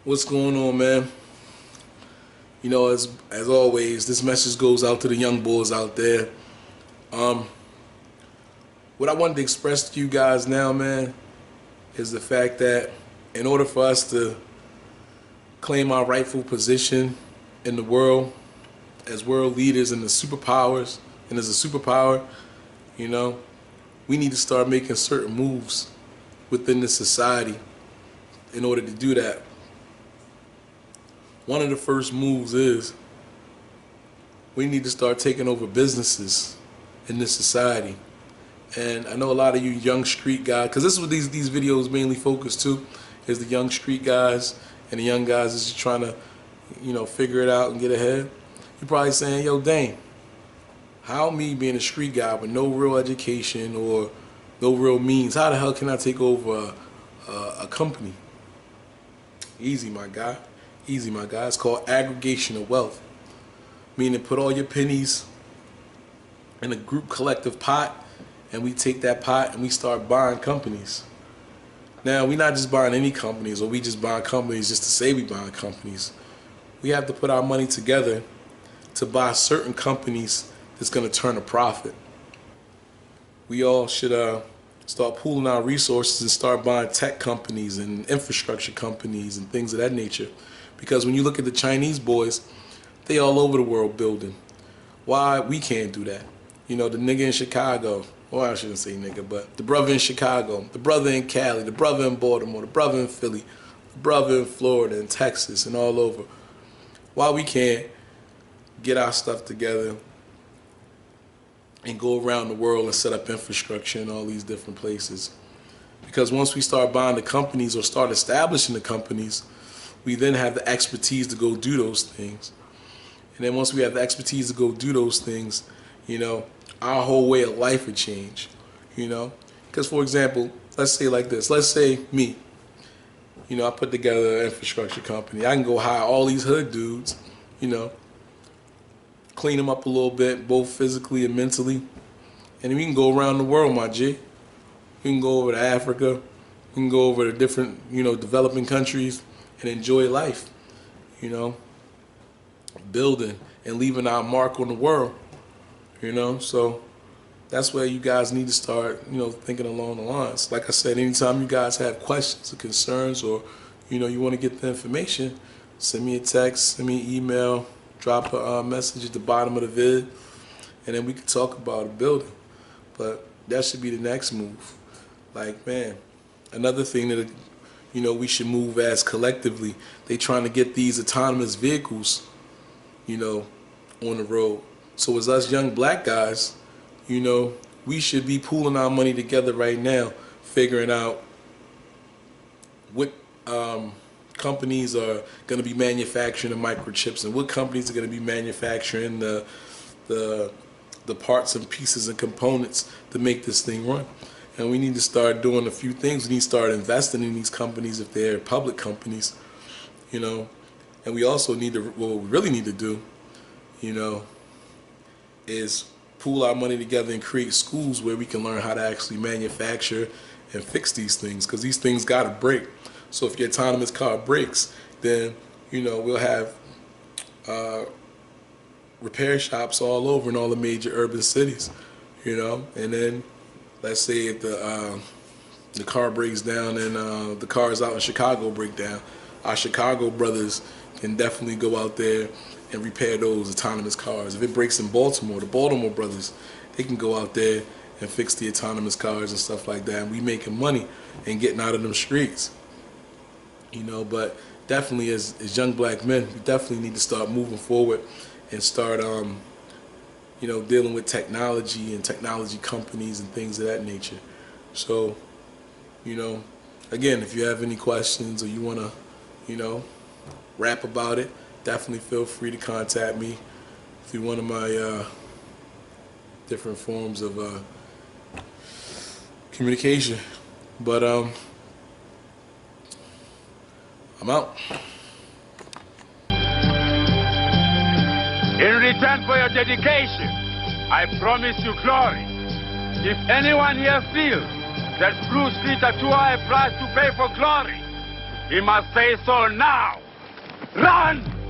What's going on, man? You know, as always, this message goes out to the young boys out there. Um, what I wanted to express to you guys now, man, is the fact that in order for us to claim our rightful position in the world as world leaders and the superpowers, and as a superpower, you know, we need to start making certain moves within the society in order to do that. One of the first moves is we need to start taking over businesses in this society. And I know a lot of you young street guys, because this is what these videos mainly focus to, is the young street guys and the young guys is just trying to, figure it out and get ahead. You're probably saying, yo, Dane, how me being a street guy with no real education or no real means, how the hell can I take over a company? Easy, my guy. Easy, my guy. It's called aggregation of wealth. Meaning put all your pennies in a group collective pot, and we take that pot and we start buying companies. Now, we're not just buying any companies, or we just buying companies just to say we buying companies. We have to put our money together to buy certain companies that's going to turn a profit. We all should start pooling our resources and start buying tech companies and infrastructure companies and things of that nature. Because when you look at the Chinese boys, they all over the world building. Why we can't do that? You know, the nigga in Chicago, well, I shouldn't say nigga, but the brother in Chicago, the brother in Cali, the brother in Baltimore, the brother in Philly, the brother in Florida and Texas and all over. Why we can't get our stuff together and go around the world and set up infrastructure in all these different places? Because once we start buying the companies or start establishing the companies, we then have the expertise to go do those things. And then once we have the expertise to go do those things, our whole way of life would change, Because, for example, let's say like this. Let's say me, I put together an infrastructure company. I can go hire all these hood dudes, clean them up a little bit, both physically and mentally. And we can go around the world, my G. We can go over to Africa. We can go over to different, developing countries and enjoy life, building and leaving our mark on the world, So that's where you guys need to start, thinking along the lines. Like I said, anytime you guys have questions or concerns or, you want to get the information, send me a text, send me an email, drop a message at the bottom of the vid, and then we can talk about a building. But that should be the next move. Like, man, another thing that, we should move as collectively, they trying to get these autonomous vehicles, on the road. So as us young black guys, we should be pooling our money together right now, figuring out what companies are going to be manufacturing the microchips and what companies are going to be manufacturing the parts and pieces and components to make this thing run. And we need to start doing a few things. We need to start investing in these companies if they're public companies, And we also need to, what we really need to do, is pool our money together and create schools where we can learn how to actually manufacture and fix these things, because these things got to break. So if your autonomous car breaks, then, we'll have repair shops all over in all the major urban cities, And then let's say if the car breaks down and the cars out in Chicago break down, our Chicago brothers can definitely go out there and repair those autonomous cars. If it breaks in Baltimore, the Baltimore brothers, they can go out there and fix the autonomous cars and stuff like that. And we making money and getting out of them streets. But definitely as young black men, we definitely need to start moving forward and start, dealing with technology and technology companies and things of that nature. So, again, if you have any questions or you want to, rap about it, definitely feel free to contact me through one of my different forms of communication. But I'm out. In return for your dedication, I promise you glory. If anyone here feels that Blue Street are too high a price to pay for glory, He must say so now. Run!